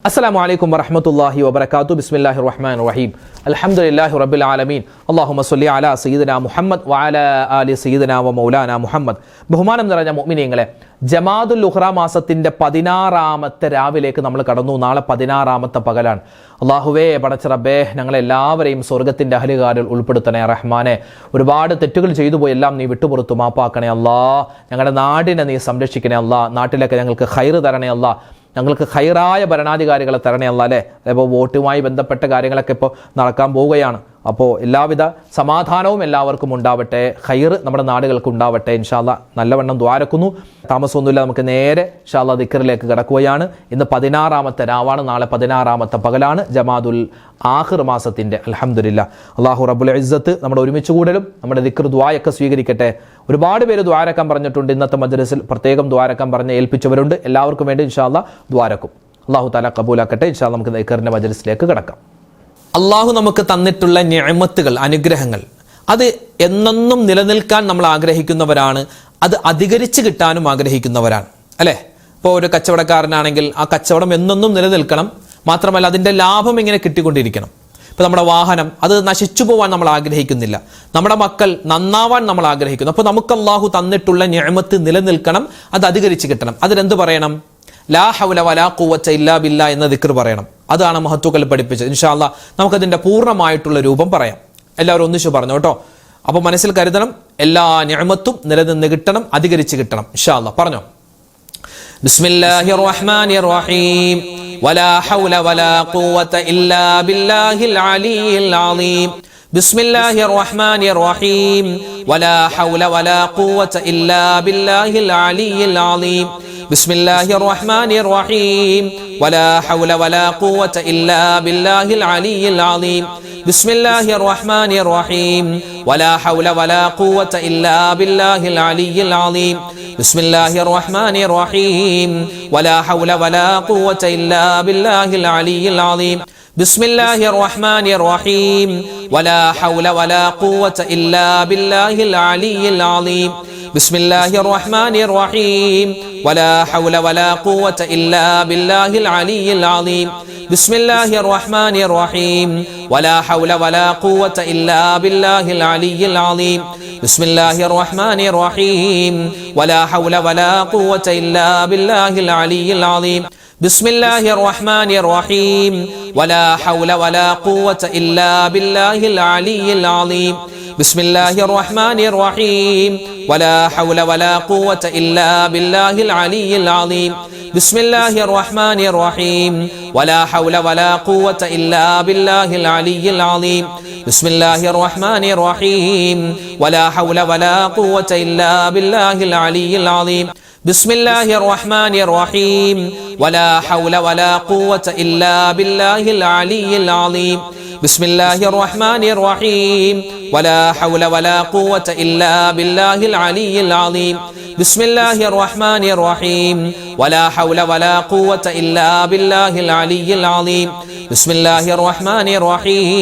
അസ്സലാമു അലൈക്കും വറഹ്മത്തുള്ളാഹി വബറകാതുഹു. ബിസ്മില്ലാഹിർ റഹ്മാനിർ റഹീം. അൽഹംദുലില്ലാഹി റബ്ബിൽ ആലമീൻ. അല്ലാഹുമ്മ സ്വല്ലി അലാ സയ്യിദിനാ മുഹമ്മദ് വഅലാ ആലി സയ്യിദിനാ വ മൗലാനാ മുഹമ്മദ്. ബഹുമാനം നിറഞ്ഞ മുഅ്മിനീങ്ങളെ, ജമാദുൽ ഉഖ്റ മാസത്തിന്റെ 16ാമത്തെ രാവിലേക്ക് നമ്മൾ കടന്നു. നാളെ 16ാമത്തെ പകലാണ്. അല്ലാഹുവേ, പടച്ച റബ്ബേ, ഞങ്ങളെല്ലാവരെയും സ്വർഗത്തിന്റെ അഹ്ലുകാരിൽ ഉൾപ്പെടുത്തണേ റഹ്മാനെ. ഒരുപാട് തെറ്റുകൾ ചെയ്തു പോയി, എല്ലാം നീ വിട്ടുപുറത്തു മാപ്പാക്കണേ അല്ലാ. ഞങ്ങളുടെ നാടിനെ നീ സംരക്ഷിക്കണേ അല്ലാ. നാട്ടിലൊക്കെ ഞങ്ങൾക്ക് ഖൈറ് തരണേ അല്ലാ. ഞങ്ങൾക്ക് ഖൈറായ ഭരണാധികാരികളെ തരണേ അല്ലാ. അല്ലേ, ഇപ്പോൾ വോട്ടുമായി ബന്ധപ്പെട്ട കാര്യങ്ങളൊക്കെ ഇപ്പോൾ നടക്കാൻ പോവുകയാണ്. അപ്പോൾ എല്ലാവിധ സമാധാനവും എല്ലാവർക്കും ഉണ്ടാവട്ടെ, ഖൈർ നമ്മുടെ നാടുകൾക്ക് ഉണ്ടാവട്ടെ. ഇൻഷാ അല്ലാ നല്ലവണ്ണം ദ്വാരക്കുന്നു. താമസമൊന്നുമില്ല, നമുക്ക് നേരെ ഇൻഷാ അല്ലാ ദിക്റിലേക്ക് കിടക്കുകയാണ്. ഇന്ന് 16ാമത്തെ രാവാണ്, നാളെ 16ാമത്തെ പകലാണ് ജമാദുൽ ആഖിർ മാസത്തിൻ്റെ. അൽഹംദുലില്ലാഹ്, അല്ലാഹു റബ്ബുൽ ഇസ്സത്ത് നമ്മുടെ ഒരുമിച്ച് കൂടലും നമ്മുടെ ദിക്ർ ദ്വായൊക്കെ സ്വീകരിക്കട്ടെ. ഒരുപാട് പേര് ദ്വാരക്കാൻ പറഞ്ഞിട്ടുണ്ട്. ഇന്നത്തെ മജ്‌ലിസിൽ പ്രത്യേകം ദ്വാരക്കാൻ പറഞ്ഞ് ഏൽപ്പിച്ചവരുണ്ട്. എല്ലാവർക്കും വേണ്ടി ഇൻഷാ അല്ലാ ദ്വാരക്കും. അല്ലാഹു തആല കബൂലാക്കട്ടെ. ഇൻഷാ അല്ലാ നമുക്ക് ദിക്റിന്റെ മജ്‌ലിസിലേക്ക് കിടക്കാം. അള്ളാഹു നമുക്ക് തന്നിട്ടുള്ള നിഅമത്തുകൾ, അനുഗ്രഹങ്ങൾ, അത് എന്നെന്നും നിലനിൽക്കാൻ നമ്മൾ ആഗ്രഹിക്കുന്നവരാണ്. അത് അധികരിച്ച് കിട്ടാനും ആഗ്രഹിക്കുന്നവരാണ്, അല്ലേ? ഇപ്പോൾ ഒരു കച്ചവടക്കാരനാണെങ്കിൽ ആ കച്ചവടം എന്നെന്നും നിലനിൽക്കണം. മാത്രമല്ല അതിൻ്റെ ലാഭം ഇങ്ങനെ കിട്ടിക്കൊണ്ടിരിക്കണം. ഇപ്പോൾ നമ്മുടെ വാഹനം അത് നശിച്ചു പോകാൻ നമ്മൾ ആഗ്രഹിക്കുന്നില്ല. നമ്മുടെ മക്കൾ നന്നാവാൻ നമ്മൾ ആഗ്രഹിക്കുന്നു. അപ്പോൾ നമുക്ക് അള്ളാഹു തന്നിട്ടുള്ള നിഅമത്ത് നിലനിൽക്കണം, അത് അധികരിച്ച് കിട്ടണം. അതിനെന്ത് പറയണം? ലാ ഹൗല വലാ ഖുവത ഇല്ലാ ബില്ലാ എന്ന ദിക്ർ പറയണം. അതാണ് മഹത്തുക്കൾ പഠിപ്പിച്ചത്. ഇൻഷാ അല്ലാ നമുക്കതിൻ്റെ പൂർണ്ണമായിട്ടുള്ള രൂപം പറയാം. എല്ലാവരും ഒന്നിച്ചു പറഞ്ഞു കേട്ടോ. അപ്പോൾ മനസ്സിൽ കരുതണം, എല്ലാ നിഅമത്തും നിലനിന്ന് കിട്ടണം, അധികരിച്ച് കിട്ടണം. ഇൻഷാ അല്ലാ പറഞ്ഞോ. ബിസ്മില്ലാഹിർ റഹ്മാനിർ റഹീം. വലാ ഹൗല വലാ ഖുവത ഇല്ലാ ബില്ലാഹിൽ അലിയിൽ അലീം. ബിസ്മില്ലാഹിർ റഹ്മാനിർ റഹീം. വലാ ഹൗല വലാ ഖുവത ഇല്ലാ ബില്ലാഹിൽ അലിയിൽ അലീം. ബിസ്മില്ലാഹിർ റഹ്മാനിർ റഹീം. വലാ ഹൗല വലാ ഖുവത ഇല്ലാ ബില്ലാഹിൽ അലിയിൽ അലീം. ബിസ്മില്ലാഹിർ റഹ്മാനിർ റഹീം. വലാ ഹൗല വലാ ഖുവത ഇല്ലാ ബില്ലാഹിൽ അലിയിൽ അലീം. ബിസ്മില്ലാഹിർ റഹ്മാനിർ റഹീം. വലാ ഹൗല വലാ ഖുവത ഇല്ലാ ബില്ലാഹിൽ അലിയിൽ അലീം. ബിസ്മില്ലാഹിർ റഹ്മാനിർ റഹീം. വലാ ഹൗല വലാ ഖുവത ഇല്ലാ ബില്ലാഹിൽ അലിയിൽ അലീം. ബിസ്മില്ലാഹിർ റഹ്മാനിർ റഹീം. വലാ ഹൗല വലാ ഖുവത ഇല്ലാ ബില്ലാഹിൽ അലിയിൽ അലീം. ബിസ്മില്ലാഹിർ റഹ്മാനിർ റഹീം. വലാ ഹൗല വലാ ഖുവത ഇല്ലാ ബില്ലാഹിൽ അലിയിൽ അലീം. ബിസ്മില്ലാഹിർ റഹ്മാനിർ റഹീം. വലാ ഹൗല വലാ ഖുവത ഇല്ലാ ബില്ലാഹിൽ അലിയിൽ അലീം. ബിസ്മില്ലാഹിർ റഹ്മാനിർ റഹീം. വലാ ഹൗല വലാ ഖുവത ഇല്ലാ ബില്ലാഹിൽ അലിയിൽ അലീം. ബിസ്മില്ലാഹിർ റഹ്മാനിർ റഹീം. വലാ ഹൗല വലാ ഖുവത ഇല്ലാ ബില്ലാഹിൽ അലിയിൽ അലീം. ബിസ്മില്ലാഹിർ റഹ്മാനിർ റഹീം. വലാ ഹൗല വലാ ഖുവത ഇല്ലാ ബില്ലാഹിൽ അലിയിൽ അലീം. ബിസ്മില്ലാഹിർ റഹ്മാനിർ റഹീം. വലാ ഹൗല വലാ ഖുവത ഇല്ലാ ബില്ലാഹിൽ അലിയിൽ അലീം. ബിസ്മില്ലാഹിർ റഹ്മാനിർ റഹീം. വലാ ഹൗല വലാ ഖുവത ഇല്ലാ ബില്ലാഹിൽ അലിയിൽ അലീം. ബിസ്മില്ലാഹിർ റഹ്മാനിർ റഹീം. വലാ ഹൗല വലാ ഖുവത ഇല്ലാ ബില്ലാഹിൽ അലിയിൽ അലീം. ബിസ്മില്ലാഹിർ റഹ്മാനിർ റഹീം. വലാ ഹൗല വലാ ഖുവത ഇല്ലാ ബില്ലാഹിൽ അലിയിൽ അലീം. ബിസ്മില്ലാഹിർ റഹ്മാനിർ റഹീം.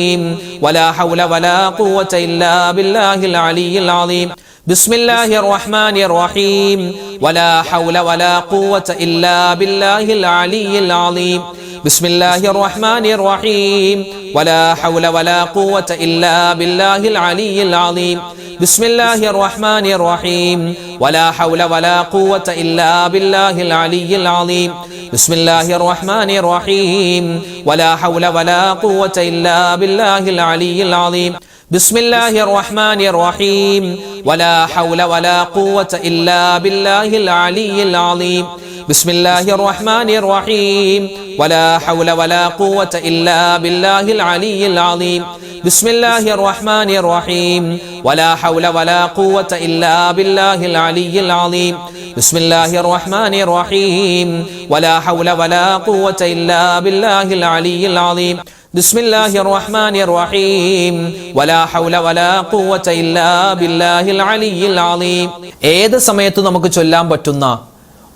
വലാ ഹൗല വലാ ഖുവത ഇല്ലാ ബില്ലാഹിൽ അലിയിൽ അലീം. ബിസ്മില്ലാഹിർ റഹ്മാനിർ റഹീം. വലാ ഹൗല വലാ ഖുവത ഇല്ലാ ബില്ലാഹിൽ അലിയിൽ അലീം. ബിസ്മില്ലാഹിർ റഹ്മാനിർ റഹീം. വലാ ഹൗല വലാ ഖുവത ഇല്ലാ ബില്ലാഹിൽ അലിയിൽ അലീം. ബിസ്മില്ലാഹിർ റഹ്മാനിർ റഹീം. വലാ ഹൗല വലാ ഖുവത ഇല്ലാ ബില്ലാഹിൽ അലിയിൽ അലീം. ബിസ്മില്ലാഹിർ റഹ്മാനിർ റഹീം. വലാ ഹൗല വലാ ഖുവത ഇല്ലാ ബില്ലാഹിൽ അലിയിൽ അലീം. ബിസ്മില്ലാഹിർ റഹ്മാനിർ റഹീം. വലാ ഹൗല വലാ ഖുവത ഇല്ലാ ബില്ലാഹിൽ അലിയിൽ അലീം. ബിസ്മില്ലാഹിർ റഹ്മാനിർ റഹീം. വലാ ഹൗല വലാ ഖുവത ഇല്ലാ ബില്ലാഹിൽ അലിയിൽ അലീം. ബിസ്മില്ലാഹിർ റഹ്മാനിർ റഹീം. വലാ ഹൗല വലാ ഖുവത ഇല്ലാ ബില്ലാഹിൽ അലിയിൽ അലീം. ബിസ്മില്ലാഹിർ റഹ്മാനിർ റഹീം. വലാ ഹൗല വലാ ഖുവത ഇല്ലാ ബില്ലാഹിൽ അലിയിൽ അലീം. ബിസ്മില്ലാഹിർ റഹ്മാനിർ റഹീം. വലാ ഹൗല വലാ ഖുവത ഇല്ലാ ബില്ലാഹിൽ അലിയിൽ അലീം. ഏത് സമയത്ത് നമുക്ക് ചൊല്ലാൻ പറ്റുന്ന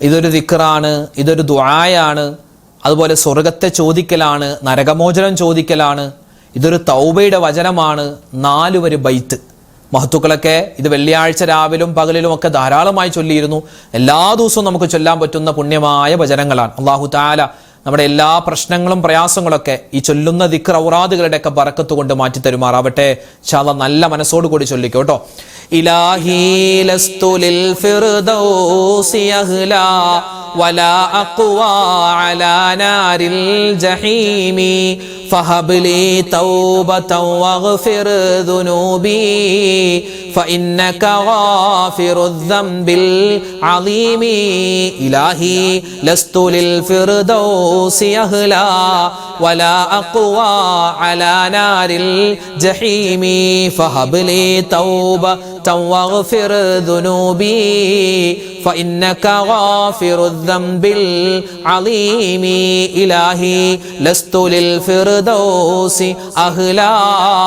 ഇതൊരു ദിക്റാണ്, ഇതൊരു ദുആയാണ്. അതുപോലെ സ്വർഗത്തെ ചോദിക്കലാണ്, നരകമോചനം ചോദിക്കലാണ്. ഇതൊരു തൗബയുടെ വചനമാണ്. 4 വരി ബൈത്ത്. മഹത്തുക്കളൊക്കെ ഇത് വെള്ളിയാഴ്ച രാവിലും പകലിലും ഒക്കെ ധാരാളമായി ചൊല്ലിയിരുന്നു. എല്ലാ ദിവസവും നമുക്ക് ചൊല്ലാൻ പറ്റുന്ന പുണ്യമായ വചനങ്ങളാണ്. അല്ലാഹു തആല നമ്മുടെ എല്ലാ പ്രശ്നങ്ങളും പ്രയാസങ്ങളൊക്കെ ഈ ചൊല്ലുന്ന ദിക്ർ ഔറാദുകളുടെയൊക്കെ ബറക്കത്ത് കൊണ്ട് മാറ്റി തരുമാറാവട്ടെ. ഇൻഷാ അല്ലാഹ് നല്ല മനസ്സോട് കൂടി ചൊല്ലിക്കോ കേട്ടോ. ഇലാഹി ലസ്തു ലിൽ ഫിർദൗസി അഹ്ലാ വലാ അഖ്വാ അലാ നാരിൽ ജഹീമി ഫഹബ്ലി തൗബതൻ വഗ്ഫിർ ദുനൂബി فإنك غافر الذنب العظيم إلهي لست للفردوس أهلا ولا أقوى على نار الجحيم فهب لي توبة واغفر ذنوبي فإنك غافر الذنب العظيم إلهي لست للفردوس أهلا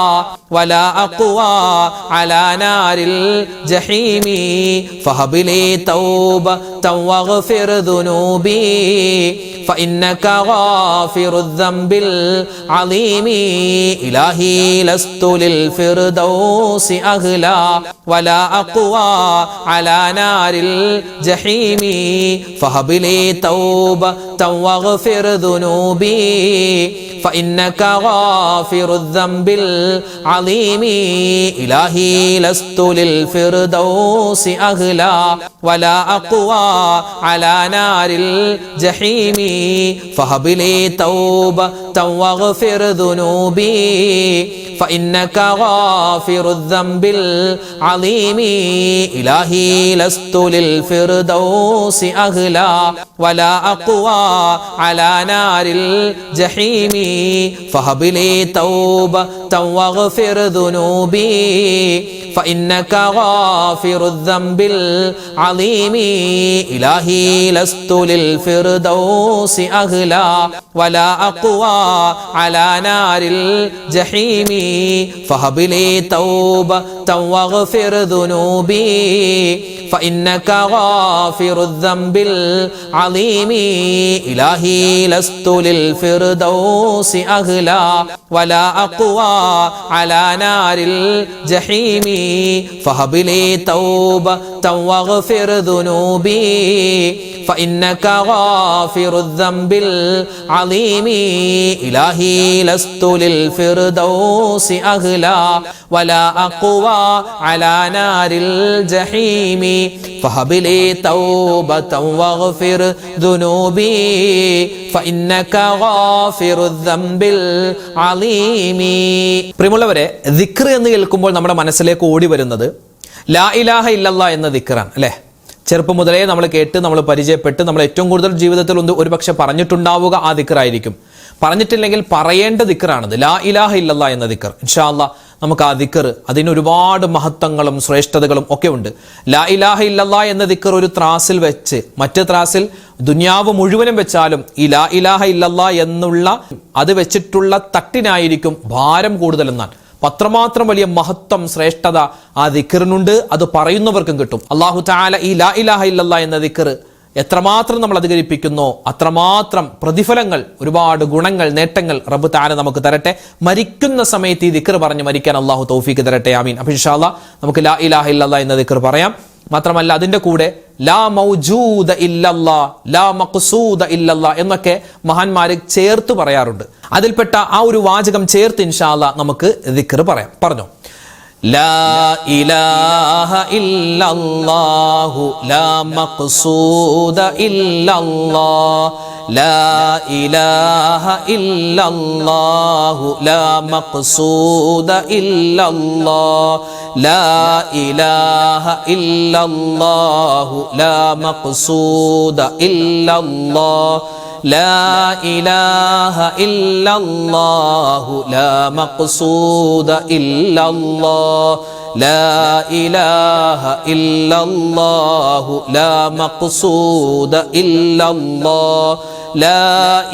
ولا أقوى على نار الجحيم فهب لي توبة واغفر ذنوبي فإنك غافر الذنب العظيم إلهي لست للفردوس أهلا ولا أقوى على نار الجحيم فهب لي توبة واغفر ذنوبي فإنك غافر الذنب العظيم إلهي لست للفردوس أهلا ولا أقوى على نار الجحيم فهب لي توبة واغفر ذنوبي فإنك غافر الذنب العظيم إلهي لست للفردوس أهلا ولا أقوى على نار الجحيم فهب لي توبة واغفر ذنوبي فإنك غافر الذنب العظيم إلهي لست للفردوس أهلا ولا أقوى على نار الجحيم فهب لي توبة واغفر ذنوبي فإنك غافر الذنب العظيم إلهي لست للفردوس أهلا ولا أقوى على نار الجحيم فهب لي توبة واغفر ذنوبي فإنك غافر الذنب العظيم إلهي لست للفردوس أهلا ولا أقوى على نار الجحيم فهب لي توبة واغفر ذنوبي فإنك غافر الذنب العظيم. പ്രിയമുള്ളവരെ, ദിക്ർ എന്ന് കേൾക്കുമ്പോൾ നമ്മുടെ മനസ്സിലേക്ക് ഓടി വരുന്നത് ലാ ഇലാഹ ഇല്ലല്ലാഹ് എന്ന ദിക്റാണ് അല്ലേ? ചെറുപ്പം മുതലേ നമ്മൾ കേട്ട് നമ്മൾ പരിചയപ്പെട്ട് നമ്മൾ ഏറ്റവും കൂടുതൽ ജീവിതത്തിൽ ഒരുപക്ഷെ പറഞ്ഞിട്ടുണ്ടാവുക ആ ദിക്റായിരിക്കും. പറഞ്ഞിട്ടില്ലെങ്കിൽ പറയേണ്ട ദിക്റാണത് ലാ ഇലാഹ ഇല്ലല്ലാഹ് എന്ന ദിക്ർ. ഇൻഷാ അല്ലാഹ് നമുക്ക് ആ ദിക്ർ, അതിന് ഒരുപാട് മഹത്വങ്ങളും ശ്രേഷ്ഠതകളും ഒക്കെ ഉണ്ട്. ലാ ഇലാഹ ഇല്ലല്ലാഹ് എന്ന ദിക്ർ ഒരു ത്രാസിൽ വെച്ച് മറ്റു ത്രാസിൽ ദുനിയാവ് മുഴുവനും വെച്ചാലും ഈ ലാ ഇലാഹ ഇല്ലല്ലാഹ് എന്നുള്ള അത് വെച്ചിട്ടുള്ള തട്ടിനായിരിക്കും ഭാരം കൂടുതലെന്നാണ്. അത്രമാത്രം വലിയ മഹത്വം ശ്രേഷ്ഠത ആ ദിക്റിനുണ്ട്. അത് പറയുന്നവർക്കും കിട്ടും. അല്ലാഹു തആല ഈ ലാ ഇലാഹ ഇല്ലല്ലാഹ് എന്ന ദിക്ർ എത്രമാത്രം നമ്മൾ അധികരിപ്പിക്കുന്നോ അത്രമാത്രം പ്രതിഫലങ്ങൾ, ഒരുപാട് ഗുണങ്ങൾ, നേട്ടങ്ങൾ റബ്ബ് തആല നമുക്ക് തരട്ടെ. മരിക്കുന്ന സമയത്ത് ഈ ദിക്ർ പറഞ്ഞ് മരിക്കാൻ അല്ലാഹു തൗഫീഖ് തരട്ടെ. ആമീൻ. അപ്പോൾ ഇൻഷാ അല്ലാഹ് നമുക്ക് ലാ ഇലാഹ ഇല്ലല്ലാഹ് എന്ന ദിക്ർ പറയാം. മാത്രമല്ല അതിന്റെ കൂടെ ലാ മൗജൂദ ഇല്ലല്ലാഹ്, ലാ മഖ്സൂദ ഇല്ലല്ലാഹ് എന്നൊക്കെ മഹാന്മാര് ചേർത്ത് പറയാറുണ്ട്. അതിൽപ്പെട്ട ആ ഒരു വാചകം ചേർത്ത് ഇൻഷാ അല്ലാഹ് നമുക്ക് ദിക്ർ പറയാം. പറഞ്ഞോ. ലാ ഇലാഹ ഇല്ലല്ലാഹു ലാ മഖ്സൂദ ഇല്ലല്ലാഹ് ലാ ഇലാഹ ഇല്ലല്ലാഹു ലാ മഖ്സൂദ ഇല്ലല്ലാഹ് ലാ ഇലാഹ ഇല്ലല്ലാഹു ലാ മഖ്സൂദ ഇല്ലല്ലാഹ് ലാ ഇലാഹ ഇല്ലല്ലാഹു ലാ മഖ്സൂദ ഇല്ലല്ലാഹ് ലാ ഇലാഹ ഇല്ലല്ലാഹു ലാ മഖ്സൂദ ഇല്ലല്ലാഹ് ലാ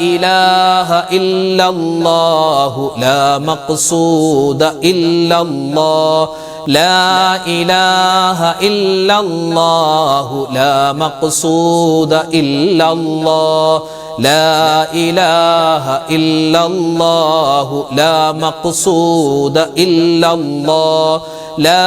ഇലാഹ ഇല്ലല്ലാഹു ലാ മഖ്സൂദ ഇല്ലല്ലാഹ് ലാ ഇലാഹ ഇല്ലല്ലാഹു ലാ മഖ്സൂദ ഇല്ലല്ലാഹ് ലാ ഇലാഹ ഇല്ലല്ലാഹു ലാ മഖ്സൂദ ഇല്ലല്ലാഹ് ലാ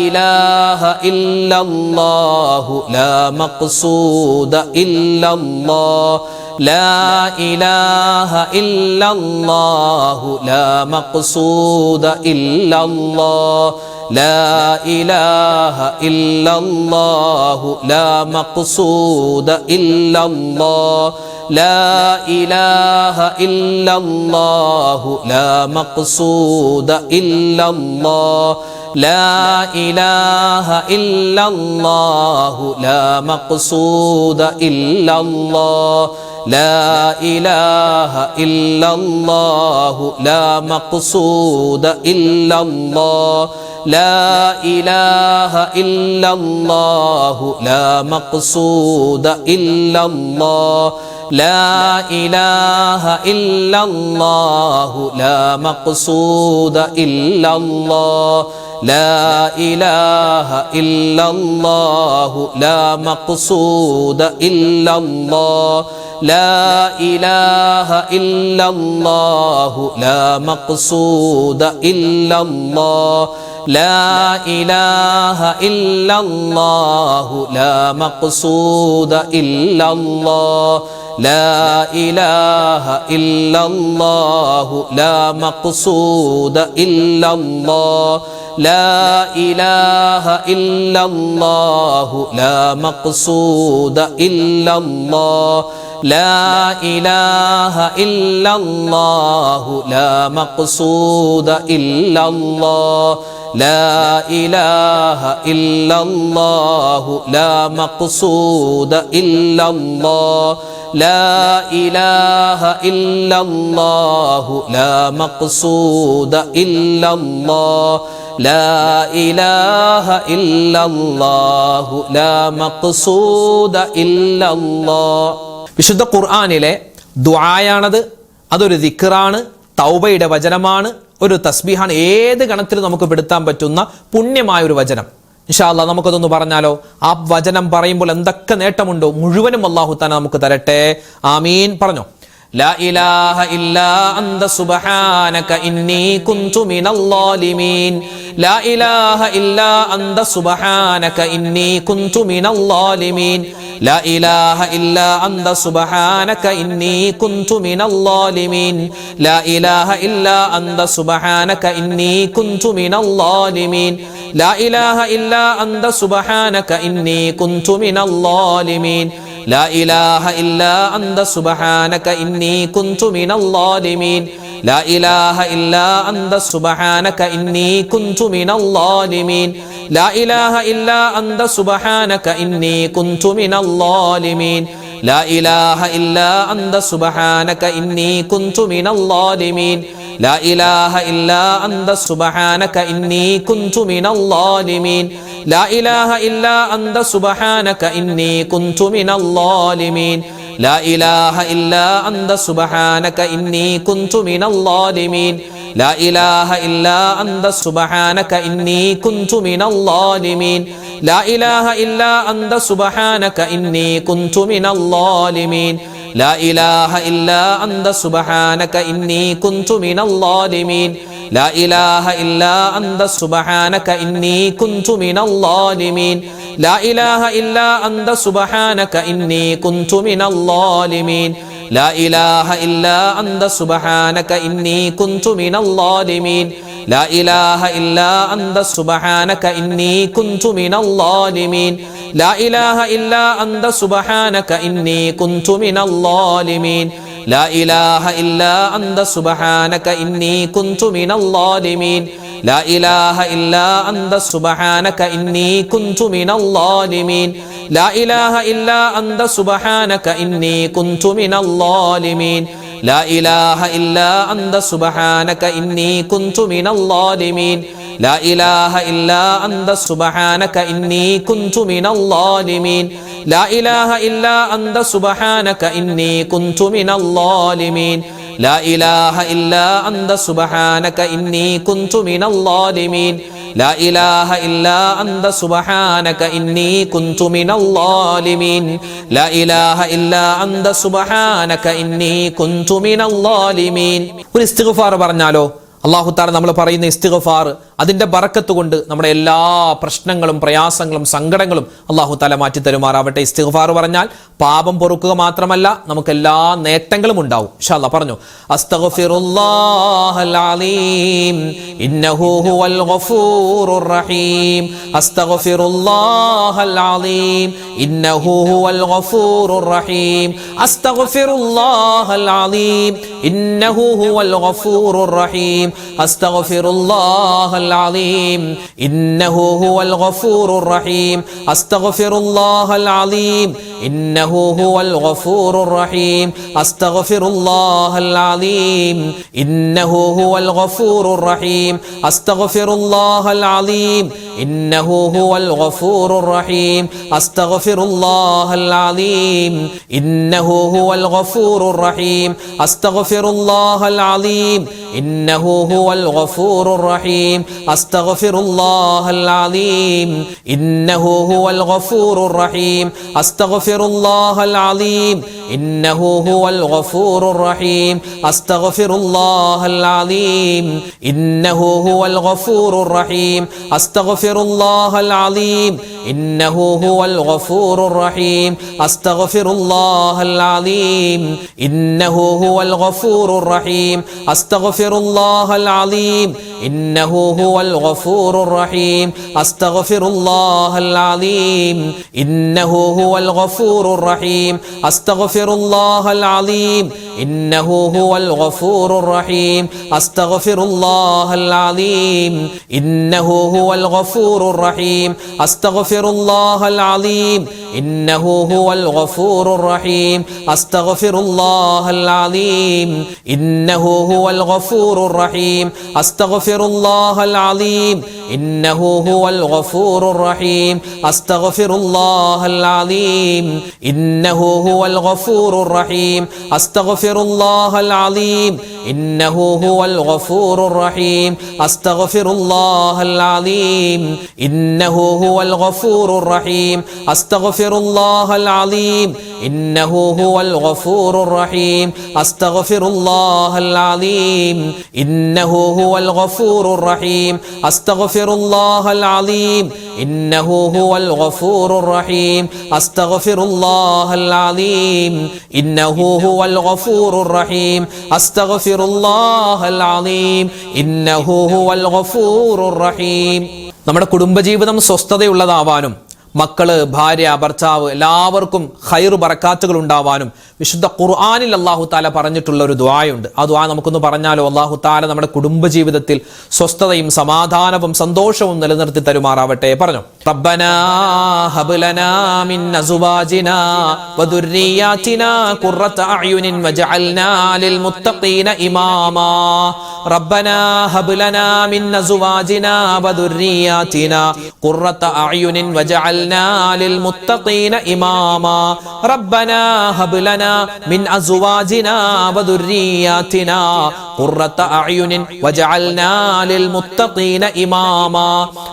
ഇലാഹ ഇല്ലല്ലാഹു ലാ മഖ്സൂദ ഇല്ലല്ലാഹ് لا إله إلا الله لا مقصود إلا الله لا إله إلا الله لا مقصود إلا الله لا إله إلا الله لا مقصود إلا الله لا إله إلا الله لا مقصود إلا الله لا إله إلا الله لا مقصود إلا الله لا إله إلا الله لا مقصود إلا الله لا إله إلا الله لا مقصود إلا الله لا إله إلا الله لا مقصود إلا الله لا إله إلا الله لا مقصود إلا الله لا إله إلا الله لا مقصود إلا الله لا إله إلا الله لا مقصود إلا الله لا إله إلا الله لا مقصود إلا الله لا إله إلا الله لا مقصود إلا الله لا إله إلا الله لا مقصود إلا الله لا إله إلا الله لا مقصود إلا الله لا إله إلا الله لا مقصود إلا الله. വിശുദ്ധ ഖുർആനിലെ ദുആയാണത്. അതൊരു ദിക്റാണ്, തൗബയുടെ വചനമാണ്, ഒരു തസ്ബീഹാണ്. ഏത് ഗണത്തിൽ നമുക്ക് പെടുത്താൻ പറ്റുന്ന പുണ്യമായ ഒരു വചനം. ഇൻഷാ അല്ലാഹ് നമുക്കതൊന്ന് പറഞ്ഞാലോ? ആ വചനം പറയുമ്പോൾ എന്തൊക്കെ നേട്ടമുണ്ടോ മുഴുവനും അല്ലാഹു തആല നമുക്ക് തരട്ടെ. ആമീൻ. പറഞ്ഞോ. لا إله إلا أنت سبحانك إني كنت من الظالمين لا إله إلا أنت سبحانك إني كنت من الظالمين لا إله إلا أنت سبحانك إني كنت من الظالمين لا إله إلا أنت سبحانك إني كنت من الظالمين لا إله إلا أنت سبحانك إني كنت من الظالمين لا إله إلا أنت سبحانك إني كنت من الظالمين لا إله إلا أنت سبحانك إني كنت من الظالمين لا إله إلا أنت سبحانك إني كنت من الظالمين لا إله إلا أنت سبحانك إني كنت من الظالمين لا إله إلا أنت سبحانك إني كنت من الظالمين لا إله إلا أنت سبحانك إني كنت من الظالمين لا إله إلا أنت سبحانك إني كنت من الظالمين لا إله إلا أنت سبحانك إني كنت من الظالمين لا إله إلا أنت سبحانك إني كنت من الظالمين لا إله إلا أنت سبحانك إني كنت من الظالمين لا إله إلا أنت سبحانك إني كنت من الظالمين لا إله إلا أنت سبحانك إني كنت من الظالمين لا إله إلا أنت سبحانك إني كنت من الظالمين لا إله إلا أنت سبحانك إني كنت من الظالمين لا إله إلا أنت سبحانك إني كنت من الظالمين لا إله إلا أنت سبحانك إني كنت من الظالمين لا إله إلا أنت سبحانك إني كنت من الظالمين لا إله إلا أنت سبحانك إني كنت من الظالمين لا إله إلا أنت سبحانك إني كنت من الظالمين لا إله إلا أنت سبحانك إني كنت من الظالمين لا إله إلا أنت سبحانك إني كنت من الظالمين لا إله إلا أنت سبحانك إني كنت من الظالمين لا إله إلا أنت سبحانك إني كنت من الظالمين لا إله إلا أنت سبحانك إني كنت من الظالمين. ഒരു ഇസ്തിഗ്ഫാർ പറഞ്ഞാലോ? അല്ലാഹു തആല നമ്മൾ പറയുന്ന ഇസ്തിഗ്ഫാർ അതിൻ്റെ ബറക്കത്ത് കൊണ്ട് നമ്മുടെ എല്ലാ പ്രശ്നങ്ങളും പ്രയാസങ്ങളും സങ്കടങ്ങളും അള്ളാഹു തആല മാറ്റി തരുമാറാവട്ടെ. ഇസ്തിഗ്ഫാർ പറഞ്ഞാൽ പാപം പൊറുക്കുക മാത്രമല്ല നമുക്ക് എല്ലാ നേട്ടങ്ങളും ഉണ്ടാവും. ഇൻഷാ അല്ലാഹ് പറഞ്ഞു, അസ്തഗ്ഫിറുല്ലാഹൽ അലീം ഇന്നഹു ഹുവൽ ഗഫൂറുർ റഹീം. അസ്തഗ്ഫിറുല്ലാഹൽ അലീം ഇന്നഹു ഹുവൽ ഗഫൂറുർ റഹീം. അസ്തഗ്ഫിറുല്ലാഹൽ അലീം ഇന്നഹു ഹുവൽ ഗഫൂറുർ റഹീം. അസ്തഗ്ഫിറുല്ലാഹൽ അലീം ഇന്നഹു ഹുവൽ ഗഫൂറുർ റഹീം. അസ്തഗ്ഫിറുല്ലാഹൽ അലീം ഇന്നഹു ഹുവൽ ഗഫൂറുർ റഹീം. അസ്തഗ്ഫിറുല്ലാഹൽ അലീം ഇന്നഹു ഹുവൽ ഗഫൂറുർ റഹീം. അസ്തഗ്ഫിറുല്ലാഹൽ അലീം ഇന്നഹു ഹുവൽ ഗഫൂറുർ റഹീം. അസ്തഗ്ഫിറുല്ലാഹൽ അലീം ഇന്നഹു ഹുവൽ ഗഫൂറുർ റഹീം. അസ്തഗ്ഫിറുല്ലാഹൽ അലീം ഇന്നഹു ഹുവൽ ഗഫൂറുർ റഹീം. അസ്തഗ്ഫിറുല്ലാഹൽ അലീം ഇന്നഹു ഹുവൽ ഗഫൂറുർ റഹീം. അസ്തഗ്ഫിറുല്ലാഹൽ അലീം ഇന്നഹു ഹുവൽ ഗഫൂറുർ റഹീം. അസ്തഗ്ഫിറുല്ലാഹൽ അലീം ഇന്നഹു ഹുവൽ ഗഫൂറുർ റഹീം. അസ്തഗ്ഫിറുല്ലാഹൽ അലീം ഇന്നഹു ഹുവൽ ഗഫൂറുർ റഹീം. അസ്തഗ്ഫിറുല്ലാഹൽ അലീം ഇന്നഹു ഹുവൽ ഗഫൂറുർ റഹീം. അസ്തഗ്ഫിറുല്ലാഹൽ അലീം ഇന്നഹു ഹുവൽ ഗഫൂറുർ റഹീം. അസ്തഗ്ഫിറുല്ലാഹൽ അലീം ഇന്നഹു ഹുവൽ ഗഫൂറുർ റഹീം. അസ്തഗ്ഫിറുല്ലാഹൽ അലീം ഇന്നഹു ഹുവൽ ഗഫൂറുർ റഹീം. അസ്തഗ്ഫിറുല്ലാഹൽ അലീം ഇന്നഹു ഹുവൽ ഗഫൂറുർ റഹീം. അസ്തഗ്ഫിറുല്ലാഹൽ അലീം ഇന്നഹു ഹുവൽ ഗഫൂറുർ റഹീം. അസ്തഗ്ഫിറുല്ലാഹൽ അലീം ഇന്നഹു ഹുവൽ ഗഫൂറുർ റഹീം. അസ്തഗ്ഫിറുല്ലാഹൽ അലീം ഇന്നഹു ഹുവൽ ഗഫൂറുർ റഹീം. അസ്തഗ്ഫിറുല്ലാഹൽ അലീം ഇന്നഹു ഹുവൽ ഗഫൂറുർ റഹീം. അസ്തഗ്ഫിറുല്ലാഹൽ അലീം ഇന്നഹു ഹുവൽ ഗഫൂറുർ റഹീം. അസ്തഗ്ഫിറുല്ലാഹൽ അലീം ഇന്നഹു ഹുവൽ ഗഫൂറുർ റഹീം. അസ്തഗ്ഫിറുല്ലാഹൽ അലീം ഇന്നഹു ഹുവൽ ഗഫൂറുർ റഹീം. അസ്തഗ്ഫിറുല്ലാഹൽ അലീം ഇന്നഹു ഹുവൽ ഗഫൂറുർ റഹീം. അസ്തഗ്ഫിറുല്ലാഹൽ അലീം ഇന്നഹു ഹുവൽ ഗഫൂറുർ റഹീം. അസ്തഗ്ഫിറുല്ലാഹൽ അലീം ഇന്നഹു ഹുവൽ ഗഫൂറുർ റഹീം. അസ്തഗ്ഫിറുല്ലാഹൽ അലീം ഇന്നഹു ഹുവൽ ഗഫൂറുർ റഹീം. നമ്മുടെ കുടുംബജീവിതം സ്വസ്ഥതയുള്ളതാവാനും മക്കള്, ഭാര്യ, ഭർത്താവ് എല്ലാവർക്കും ഖൈർ ബറക്കാത്തുകൾ ഉണ്ടാവാനും വിശുദ്ധ ഖുർആനിൽ അല്ലാഹു തആല പറഞ്ഞിട്ടുള്ള ഒരു ദുആയുണ്ട്. ആ ദുആ നമുക്കൊന്ന് പറഞ്ഞാലോ? അല്ലാഹു തആല നമ്മുടെ കുടുംബജീവിതത്തിൽ സ്വസ്ഥതയും സമാധാനവും സന്തോഷവും നിലനിർത്തി തരുമാറാവട്ടെ. പറഞ്ഞു, റബ്ബനാ ഹബ് ലനാ മിൻ അസ്വാജിനാ വദുർരിയാതിനാ ഖുർറത അഅ്യുനിൻ വജഅൽനാ ലിൽ മുത്തഖീന ഇമാമാ. റബ്ബനാ ഹബ് ലനാ മിൻ അസ്വാജിനാ വദുർരിയാതിനാ ഖുർറത അഅ്യുനിൻ വജഅൽനാ ലിൽ മുത്തഖീന ഇമാമാ. റബ്ബനാ ഹബ് ലനാ من أزواجنا وذرياتنا قرة أعين وجعلنا للمتقين إماما.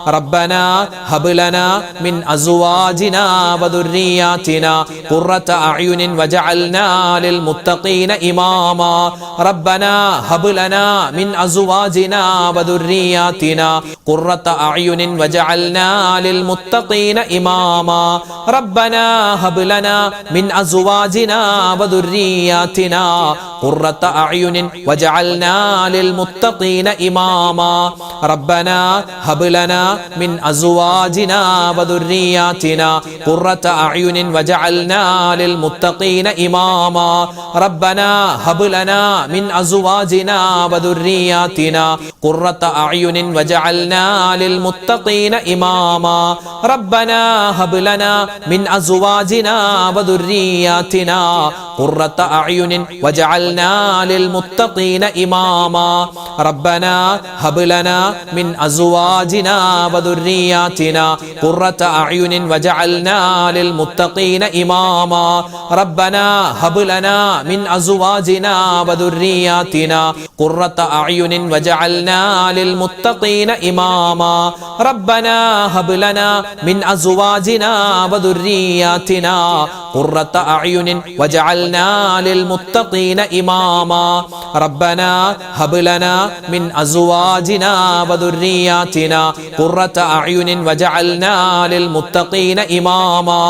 ربنا هب لنا من أزواجنا وذرياتنا قرة أعين وجعلنا للمتقين إماما. ربنا هب لنا من أزواجنا وذرياتنا قرة أعين وجعلنا للمتقين إماما. ربنا هب لنا من أزواجنا وذرياتنا قرة أعين وجعلنا للمتقين إماما. ربنا هب لنا من أزواجنا وذرياتنا قرة أعين وجعلنا للمتقين إماما. ربنا هب لنا من أزواجنا وذرياتنا قرة أعين وجعلنا للمتقين إماما. ربنا هب لنا من أزواجنا وذرياتنا قرة أعين وجعلنا للمتقين إماما. ربنا هب لنا من أزواجنا وذرياتنا قرة أعين وجعلنا للمتقين إماما. ربنا هب لنا من أزواجنا وذرياتنا قرة أعين وجعلنا للمتقين إماما. ربنا هب لنا من أزواجنا وذرياتنا ഖുർറത അഅ്യുനിൻ വജഅൽനാ ലിൽമുത്തഖീന ഇമാമാ റബ്ബനാ ഹബ് ലനാ മിൻ അസ്വാജിനാ വദുർരിയാതിനാ ഖുർറത അഅ്യുനിൻ വജഅൽനാ ലിൽമുത്തഖീന ഇമാമാ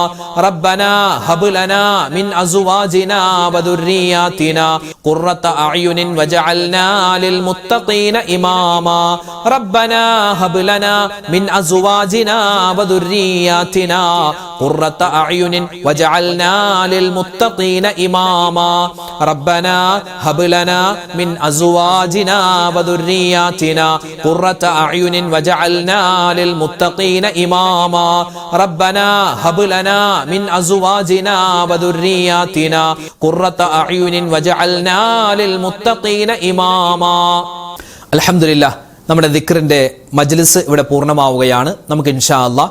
റബ്ബനാ ഹബ് ലനാ മിൻ അസ്വാജിനാ വദുർരിയാതിനാ ഖുർറത അഅ്യുനിൻ വജഅൽനാ ലിൽമുത്തഖീന ഇമാമാ റബ്ബനാ ഹബ് ലനാ മിൻ അസ്വാജിനാ വദുർരിയാതിനാ ഖുർറത അഅ്യുനിൻ വജഅൽനാ ലിൽമുത്തഖീന ഇമാമാ റബ്ബനാ ഹബ് ലനാ മിൻ അസ്വാജിനാ വദുർരിയാതിനാ ഖുർറത അഅ്യുനിൻ വജഅൽനാ ലിൽമുത്തഖീന ഇമാമാ റബ്ബനാ ഹബ് ലനാ മിൻ അസ്വാജിനാ വദുർരിയാതിനാ ഖുർറത അഅ്യുനിൻ വജഅൽനാ ലിൽമുത്തഖീന ഇമാമാ. അൽഹംദുലില്ലാഹ്, നമ്മുടെ ദിക്റിന്റെ മജ്ലിസ് ഇവിടെ പൂർണ്ണമാവുകയാണ്. നമുക്ക് ഇൻഷാ അല്ലാഹ്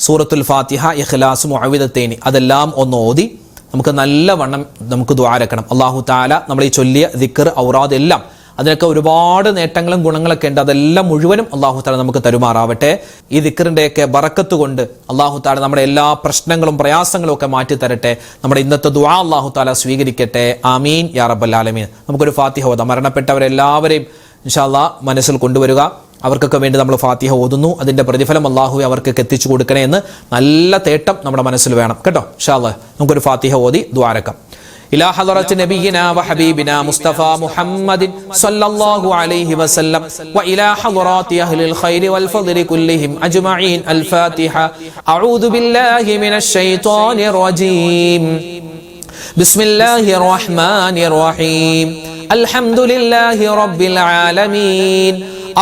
സൂറത്തുൽ ഫാത്തിഹ, ഇഖ്ലാസ്, മുഅവ്വിദത്തൈനി അതെല്ലാം ഒന്ന് ഓതി നമുക്ക് നല്ലവണ്ണം നമുക്ക് ദുആരക്കണം. അല്ലാഹു തആല നമ്മൾ ഈ ചൊല്ലിയ ദിക്ർ, ഔറാദ് എല്ലാം അതിനൊക്കെ ഒരുപാട് നേട്ടങ്ങളും ഗുണങ്ങളൊക്കെ ഉണ്ട്. അതെല്ലാം മുഴുവനും അല്ലാഹു തആല നമുക്ക് തരുമാറാവട്ടെ. ഈ ദിക്റിന്റെയൊക്കെ ബറക്കത്ത് കൊണ്ട് അല്ലാഹു തആല നമ്മുടെ എല്ലാ പ്രശ്നങ്ങളും പ്രയാസങ്ങളും ഒക്കെ മാറ്റി തരട്ടെ. നമ്മുടെ ഇന്നത്തെ ദുആ അല്ലാഹു തആല സ്വീകരിക്കട്ടെ. ആമീൻ യാ റബ്ബൽ ആലമീൻ. നമുക്കൊരു ഫാത്തിഹ ഓതാം. മരണപ്പെട്ടവരെല്ലാവരെയും ഇൻഷാ അല്ലാഹ് മനസ്സിൽ കൊണ്ടുവരിക. അവർക്കൊക്കെ വേണ്ടി നമ്മൾ ഫാത്തിഹ ഓതുന്നു. അതിന്റെ പ്രതിഫലം അല്ലാഹു അവർക്കൊക്കെ എത്തിച്ചു കൊടുക്കണേ എന്ന് നല്ല തേട്ടം നമ്മുടെ മനസ്സിൽ വേണം കേട്ടോ. ഇൻഷാ അല്ലാഹ് നമുക്കൊരു ഫാത്തിഹ ഓതി ദുആരക്കാം. إلى حضرة نبينا وحبيبنا مصطفى محمد صلى الله عليه وسلم وإلى حضرات أهل الخير والفضل كلهم أجمعين. الفاتحة. أعوذ بالله من الشيطان الرجيم. بسم الله الرحمن الرحيم. الحمد لله رب العالمين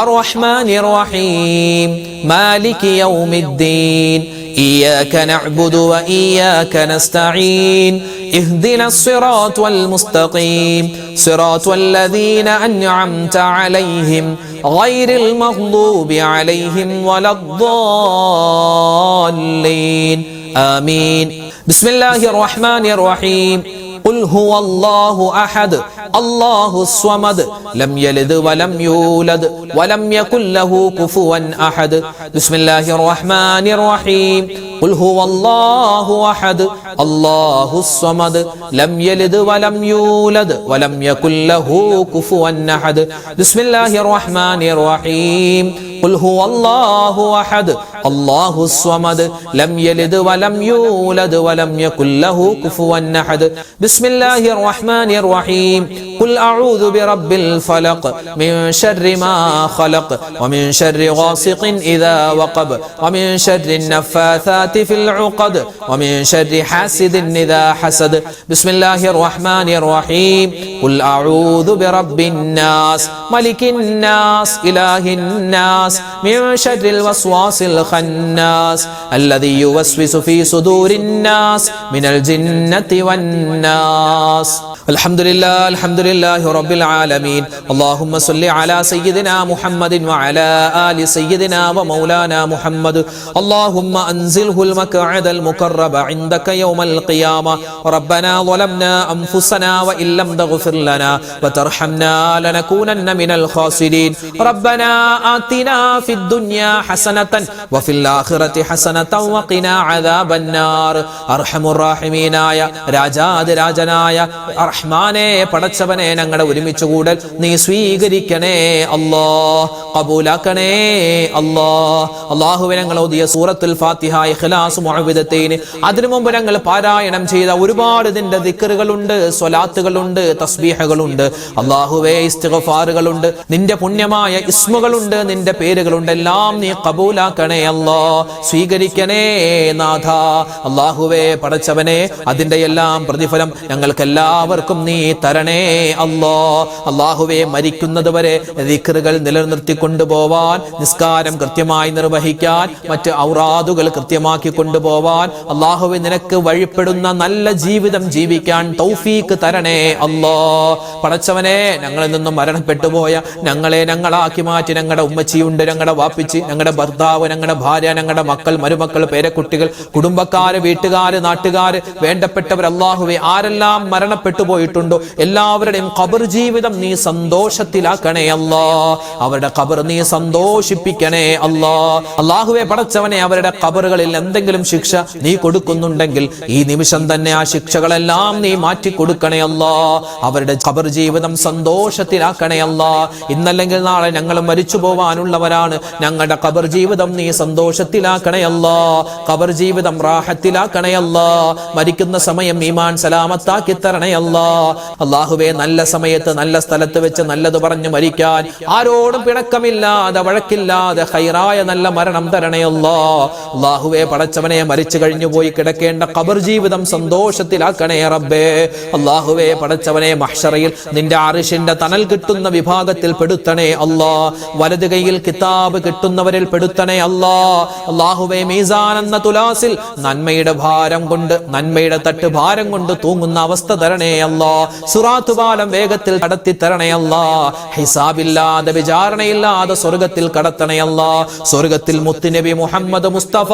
الرحمن الرحيم مالك يوم الدين إياك نعبد وإياك نستعين اهدنا الصراط المستقيم صراط الذين أنعمت عليهم غير المغضوب عليهم ولا الضالين آمين. بسم الله الرحمن الرحيم. قل هو الله أحد الله الصمد لم يلد ولم يولد ولم يكن له كفوا أحد. بسم الله الرحمن الرحيم. قل هو الله أحد الله الصمد لم يلد ولم يولد ولم يكن له كفوا أحد. بسم الله الرحمن الرحيم. قل هو الله أحد الله الصمد لم يلد ولم يولد ولم يكن له كفوا أحد. بسم الله الرحمن الرحيم. قل أعوذ برب الفلق من شر ما خلق ومن شر غاسق إذا وقب ومن شر النفاثات في العقد ومن شر حاسد إذا حسد. بسم الله الرحمن الرحيم. قل أعوذ برب الناس ملك الناس إله الناس من شر الوسواس الخناس الذي يوسوس في صدور الناس من الجنة والناس. الحمد لله الحمد لله رب العالمين. اللهم صل على سيدنا محمد وعلى آل سيدنا ومولانا محمد. اللهم أنزله المقعد المقرب عندك يوم القيامة. ربنا ظلمنا أنفسنا وإن لم تغفر لنا وترحمنا لنكونن من الخاسرين. ربنا آتنا في الدنيا حسنة وفي الآخرة حسنة وقنا عذاب النار. أرحم الراحمين ആയ രാജാതിരാജനായ റഹ്മാനെ പടച്ചവനെ ഞങ്ങളുടെ ഒരുമിച്ച് കൂടൽ നീ സ്വീകരിക്കണേ അല്ലാഹ്, ഖബൂലാക്കണേ അല്ലാഹ്. അല്ലാഹുവേ, ഞങ്ങൾ ഓതിയ സൂറത്തുൽ ഫാത്തിഹ, ഇഖ്ലാസ്, മുഅവ്വിദത്തൈനി അതിനു മുമ്പ് ഞങ്ങൾ പാരായണം ചെയ്ത ഒരുപാട് നിന്റെ ദിക്റുകളുണ്ട്, സ്വലാത്തുകളുണ്ട്, തസ്ബീഹുകളുണ്ട്. അല്ലാഹുവേ, ഇസ്തിഗ്ഫാറുകളുണ്ട്, നിന്റെ പുണ്യമായ ഇസ്മുകളുണ്ട്, നിന്റെ പേരുകളുണ്ട്. എല്ലാം നീ ഖബൂലാക്കണേ അല്ലാഹ്, സ്വീകരിക്കണേ നാഥ. അല്ലാഹുവേ പടച്ചവനെ, അതിന്റെ എല്ലാം പ്രതിഫലം ഞങ്ങൾക്ക് എല്ലാവർക്കും നീ തരണേ അല്ലാഹ്. അല്ലാഹുവേ, മരിക്കുന്നത് വരെ ദിക്റുകൾ നിലനിർത്തി കൊണ്ടുപോവാൻ, നിസ്കാരം കൃത്യമായി നിർവഹിക്കാൻ, മറ്റ് ഔറാദുകൾ കൃത്യമാക്കി കൊണ്ടുപോവാൻ, അല്ലാഹുവേ നിനക്ക് വഴിപ്പെടുന്ന നല്ല ജീവിതം ജീവിക്കാൻ തൗഫീക്ക് തരണേ അല്ലാഹ്. പടച്ചവനെ, ഞങ്ങളിൽ നിന്നും മരണപ്പെട്ടുപോയ ഞങ്ങളെ ഞങ്ങളാക്കി മാറ്റി ഞങ്ങളുടെ ഉമ്മച്ചിയുണ്ട്, മരിച്ചിട്ടുണ്ട്. ഞങ്ങളുടെ വാപ്പിച്ച്, ഞങ്ങളുടെ ഭർത്താവ്, ഞങ്ങളുടെ ഭാര്യ, ഞങ്ങളുടെ മക്കൾ, മരുമക്കൾ, പേരക്കുട്ടികൾ, കുടുംബക്കാര്, വീട്ടുകാര്, നാട്ടുകാര്, വേണ്ടപ്പെട്ടവർ, അല്ലാഹുവേ ആരെല്ലാം മരണപ്പെട്ടു പോയിട്ടുണ്ടോ എല്ലാവരുടെയും ഖബർ ജീവിതം നീ സന്തോഷത്തിലാക്കണേ അല്ലാ. അവരുടെ ഖബർ നീ സന്തോഷിപ്പിക്കണേ അല്ലാ. അല്ലാഹുവേ പടച്ചവനെ, അവരുടെ ഖബറുകളിൽ എന്തെങ്കിലും ശിക്ഷ നീ കൊടുക്കുന്നുണ്ടെങ്കിൽ ഈ നിമിഷം തന്നെ ആ ശിക്ഷകളെല്ലാം നീ മാറ്റി കൊടുക്കണേ അല്ലാ. അവരുടെ ഖബർ ജീവിതം സന്തോഷത്തിലാക്കണേ അല്ലാ. ഇന്നല്ലെങ്കിൽ നാളെ ഞങ്ങൾ മരിച്ചു പോവാനുള്ളവരാണ്. ഞങ്ങളുടെ ഖബർ ജീവിതം നീ സന്തോഷത്തിലാക്കണേ അല്ലാ. ഖബർ ജീവിതം റാഹത്തിലാക്കണേ അല്ലാ. മരിക്കുന്ന സമയം ഈമാൻ സലാമത്താക്കി തരണേ അല്ലാ. അല്ലാഹുവേ നല്ല സമയത്ത് നല്ല സ്ഥലത്ത് വെച്ച് നല്ലത് പറഞ്ഞു മരിക്കാൻ, ആരോടും പിണക്കമില്ലാതെ വഴക്കില്ലാതെ ഖൈറായ നല്ല മരണം തരണേ അല്ലാ. അല്ലാഹുവേ പടച്ചവനെ, മരിച്ചു കഴിഞ്ഞു പോയി കിടക്കേണ്ട ഖബർ ജീവിതം സന്തോഷത്തിലാക്കണേ റബ്ബേ. അല്ലാഹുവേ പടച്ചവനെ, മഹ്ശറയിൽ നിന്റെ അർശിന്റെ തണൽ കിട്ടുന്ന വിഭാഗത്തിൽ പെടുത്തണേ അല്ലാ. വലത് കൈയിൽ കിതാബ് കിട്ടുന്നവരിൽ പെടുത്തണേ അല്ലാ. അല്ലാഹുവേ മീസാൻ എന്ന തുലാസിൽ നന്മയുടെ ഭാരം കൊണ്ട്, നന്മയുടെ തട്ട് ഭാരം കൊണ്ട് തൂങ്ങുന്ന അവസ്ഥ തരണേ അല്ലാ. സിറാത്ത് പാലം വേഗത്തിൽ കടത്തി തരണേ അല്ലാ. ഹിസാബില്ലാതെ വിചാരണയില്ലാതെ സ്വർഗത്തിൽ കടത്തണേ അല്ലാ. സ്വർഗത്തിൽ മുത്തുനബി മുഹമ്മദ് മുസ്തഫ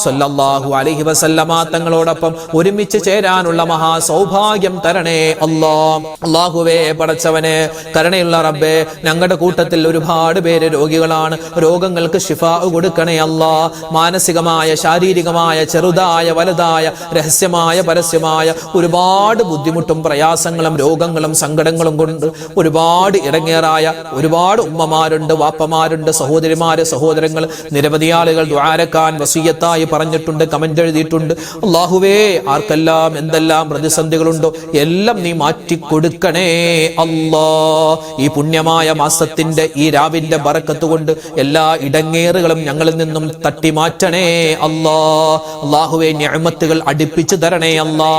സല്ലല്ലാഹു അലൈഹി വസല്ലമ തങ്ങളോടൊപ്പം ഒരുമിച്ച് ചേരാനുള്ള മഹാ സൗഭാഗ്യം തരണേ അല്ലാ. അല്ലാഹുവേ പടച്ചവനെ, കരുണയുള്ള റബ്ബേ, ഞങ്ങളുടെ കൂട്ടത്തിൽ ഒരുപാട് പേര് രോഗികളാണ്. രോഗങ്ങൾക്ക് ശിഫാ കൊടുക്കണേ അല്ലാ. മാനസികമായ, ശാരീരികമായ, ചെറുതായ വലുതായ, രഹസ്യമായ പരസ്യമായ ഒരുപാട് ബുദ്ധിമുട്ടും പ്രയാസങ്ങളും രോഗങ്ങളും സങ്കടങ്ങളും കൊണ്ട് ഒരുപാട് ഇടങ്ങേറായ ഒരുപാട് ഉമ്മമാരുണ്ട്, വാപ്പമാരുണ്ട്, സഹോദരിമാര്, സഹോദരങ്ങൾ, നിരവധി ആളുകൾ ദുആരക്കാൻ വസിയത്തായി പറഞ്ഞിട്ടുണ്ട്, കമന്റ് എഴുതിയിട്ടുണ്ട്. അല്ലാഹുവേ ആർക്കെല്ലാം എന്തെല്ലാം പ്രതിസന്ധികളുണ്ടോ എല്ലാം നീ മാറ്റി കൊടുക്കണേ അല്ലാ. ഈ പുണ്യമായ മാസത്തിന്റെ ഈ രാവിന്റെ ബറക്കത്ത് കൊണ്ട് എല്ലാ ഇടങ്ങേറുകളും ഞങ്ങളിൽ നിന്നും തട്ടി മാറ്റണേ അല്ലാ. അല്ലാഹുവേ നിഅമത്തുകൾ അടുപ്പിച്ചു തരണേ അല്ലാ.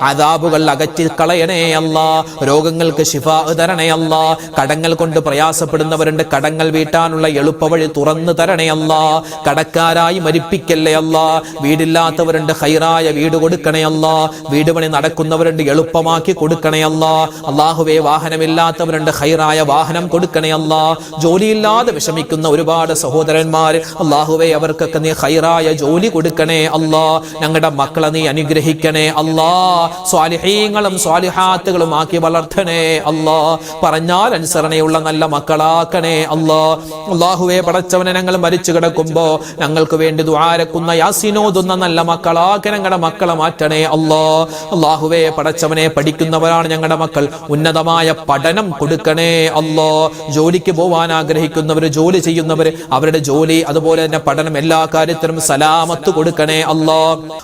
അദാബുകൾ അകറ്റി കളയണേ അല്ലാ. രോഗങ്ങൾക്ക് ശിഫാ തരണേ അല്ലാ. കടങ്ങൾ കൊണ്ട് പ്രയാസപ്പെടുന്നവരുണ്ട്, കടങ്ങൾ വീട്ടാനുള്ള എളുപ്പവഴി തുറന്നു തരണേ അല്ലാ. കടക്കാരായി മരിപ്പിക്കല്ലേ അല്ലാ. വീടില്ലാത്തവരുണ്ട്, ഖൈറായ വീട് കൊടുക്കണേ അല്ലാ. വീട് പണി നടക്കുന്നവരുണ്ട്, എളുപ്പമാക്കി കൊടുക്കണേ അല്ലാ. അല്ലാഹുവേ വാഹനമില്ലാത്തവരുണ്ട്, ഖൈറായ വാഹനം കൊടുക്കണേ അല്ലാ. ജോലിയില്ലാതെ വിഷമിക്കുന്ന ഒരുപാട് സഹോദരന്മാര്, അല്ലാഹുവേ അവർക്കൊക്കെ നീ ഖൈറായ ജോലി കൊടുക്കണേ അല്ലാ. ഞങ്ങളുടെ മക്കളെ നീ അനുഗ്രഹിക്കണേ അല്ലാ. സ്വാലിഹീങ്ങളും സ്വാലിഹാത്തുകളും ആക്കി വളർത്തണേ അല്ലാ. പറഞ്ഞാൽ അനുസരണയുള്ള നല്ല മക്കളാക്കണേ അല്ലാ. അല്ലാഹുവേ പടച്ചവനെ, ഞങ്ങൾ മരിച്ചു കിടക്കുമ്പോ ഞങ്ങൾക്ക് വേണ്ടി ദുആരക്കുന്ന യാസീനോതുന്ന നല്ല മക്കളാക്കി ഞങ്ങളുടെ മക്കളെ മാറ്റണേ അല്ലാ. അല്ലാഹുവേ പടച്ചവനെ, പഠിക്കുന്നവരാണ് ഞങ്ങളുടെ മക്കൾ, ഉന്നതമായ പഠനം കൊടുക്കണേ അല്ലാ. ജോലിക്ക് പോവാൻ ആഗ്രഹിക്കുന്നവര്, ജോലി ചെയ്യുന്നവര്, അവരുടെ ജോലി അതുപോലെ തന്നെ പഠനം എല്ലാ കാര്യത്തിലും സലാമത്ത് കൊടുക്കണേ അല്ലാ.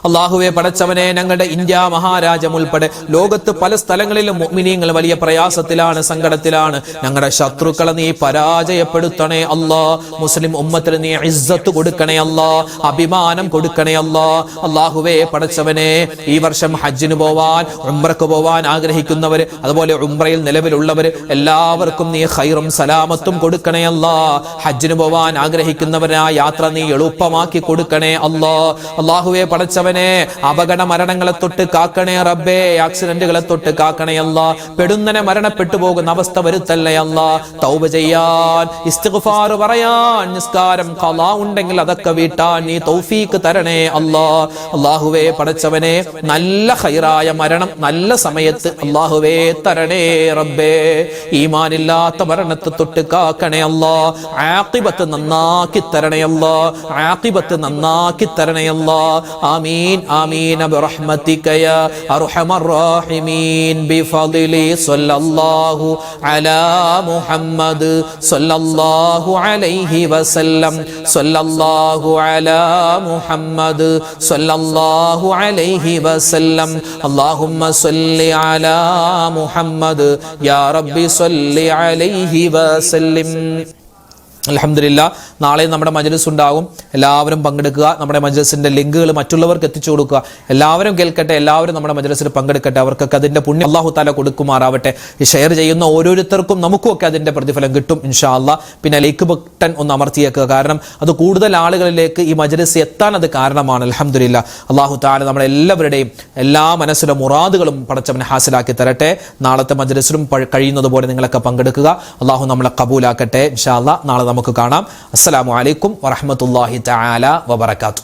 അല്ലാഹുവേ പടച്ചവനെ, ഞങ്ങളുടെ ഇന്ത്യ മഹാരാജ്യം ഉൾപ്പെടെ ലോകത്ത് പല സ്ഥലങ്ങളിലും മുഅ്മിനീങ്ങൾ വലിയ പ്രയാസത്തിലാണ്, സങ്കടത്തിലാണ്. ഞങ്ങളുടെ ശത്രുക്കളെ നീ പരാജയപ്പെടുത്തണേ അല്ലാ. മുസ്ലിം ഉമ്മത്തിന് നീ ഇസ്സത്ത് കൊടുക്കണേ അല്ലാ. അഭിമാനം കൊടുക്കണേ അല്ലാ. അല്ലാഹുവേ പടച്ചവനെ, ഈ വർഷം ഹജ്ജിന് പോവാൻ, ഉംറക്ക് പോവാൻ ആഗ്രഹിക്കുന്നവര്, അതുപോലെ ഉംറയിൽ നിലവിലുള്ളവര് എല്ലാവർക്കും നീ ഖൈറും സലാമത്തും കൊടുക്കണേ അല്ലാ. ഹജ്ജിന് പോവാൻ ആഗ്രഹിക്കുന്നവരാ യാത്ര നീ എളുപ്പമാക്കി കൊടുക്കണേ അല്ലാ. അല്ലാഹുവേ പടച്ചവനെ, അപകട മരണങ്ങളെ തൊട്ട് കാക്കണേ റബ്ബേ. ആക്സിഡന്റുകളെ തൊട്ട് കാക്കണേ അല്ലാ. പെടുന്നനെ മരണപ്പെട്ടു പോകുന്ന അവസ്ഥ വരുത്തല്ലേ അല്ലാ. തൗബ ചെയ്യാൻ, ഇസ്തിഗ്ഫാർ പറയാൻ, നിസ്കാരം ഖളാ ഉണ്ടെങ്കിൽ അതൊക്കെ വീട്ടാൻ നീ തൗഫീഖ് തരണേ അല്ലാ. അല്ലാഹുവേ പടച്ചവനെ, നല്ല ഖൈറായ മരണം നല്ല സമയത്ത് അല്ലാഹുവേ തരണേ റബ്ബേ. ഈമാനില്ലാത്ത മരണത്തെ തൊട്ട് കാക്കണേ അല്ലാ. ആഖിബത്ത് നന്നാക്കി തരണേ അല്ലാ. ആഖിബത്ത് നന്നാക്കി തരണേ അല്ലാ. ആമീൻ ആമീൻ ബിറഹ്മതിക യാ അർഹമർ റഹീമീൻ ബിഫദ്ലി സല്ലല്ലാഹു അലാ മുഹമ്മദ് സല്ലല്ലാഹു അലൈഹി വസല്ലം. സല്ലല്ലാഹു അലാ മുഹമ്മദ് സല്ലല്ലാഹു അലൈഹി വസല്ലം. അല്ലാഹുമ്മ സല്ലി അലാ മുഹമ്മദ് യാ റബ്ബി സല്ലി അലൈഹി വസല്ലം. അൽഹംദുലില്ലാ, നാളെ നമ്മുടെ മജ്‌ലിസ് ഉണ്ടാകും. എല്ലാവരും പങ്കെടുക്കുക. നമ്മുടെ മജ്‌ലിസിന്റെ ലിങ്കുകൾ മറ്റുള്ളവർക്ക് എത്തിച്ചു കൊടുക്കുക. എല്ലാവരും കേൾക്കട്ടെ, എല്ലാവരും നമ്മുടെ മജ്‌ലിസിൽ പങ്കെടുക്കട്ടെ. അവർക്കൊക്കെ അതിന്റെ പുണ്യം അല്ലാഹു തആല കൊടുക്കുമാറാവട്ടെ. ഈ ഷെയർ ചെയ്യുന്ന ഓരോരുത്തർക്കും നമുക്കുമൊക്കെ അതിന്റെ പ്രതിഫലം കിട്ടും ഇൻഷാ അല്ലാഹ്. പിന്നെ ലൈക്ക് ബട്ടൺ ഒന്ന് അമർത്തിയേക്കുക, കാരണം അത് കൂടുതൽ ആളുകളിലേക്ക് ഈ മജ്‌ലിസ് എത്താൻ അത് കാരണമാണ്. അൽഹംദുലില്ലാ, അല്ലാഹു തആല നമ്മുടെ എല്ലാവരുടെയും എല്ലാ മനസ്സിലെ മുറാദുകളും പടച്ചവനെ ഹാസിലാക്കി തരട്ടെ. നാളത്തെ മജ്‌ലിസിലും കഴിയുന്നത് പോലെ നിങ്ങളൊക്കെ പങ്കെടുക്കുക. അല്ലാഹു നമ്മളെ കബൂലാക്കട്ടെ ഇൻഷാ അല്ലാഹ്. നാളെ നമുക്ക് കാണാം. അസ്സലാമു അലൈക്കും വറഹ്മത്തുള്ളാഹി തആല വബറകാതുഹു.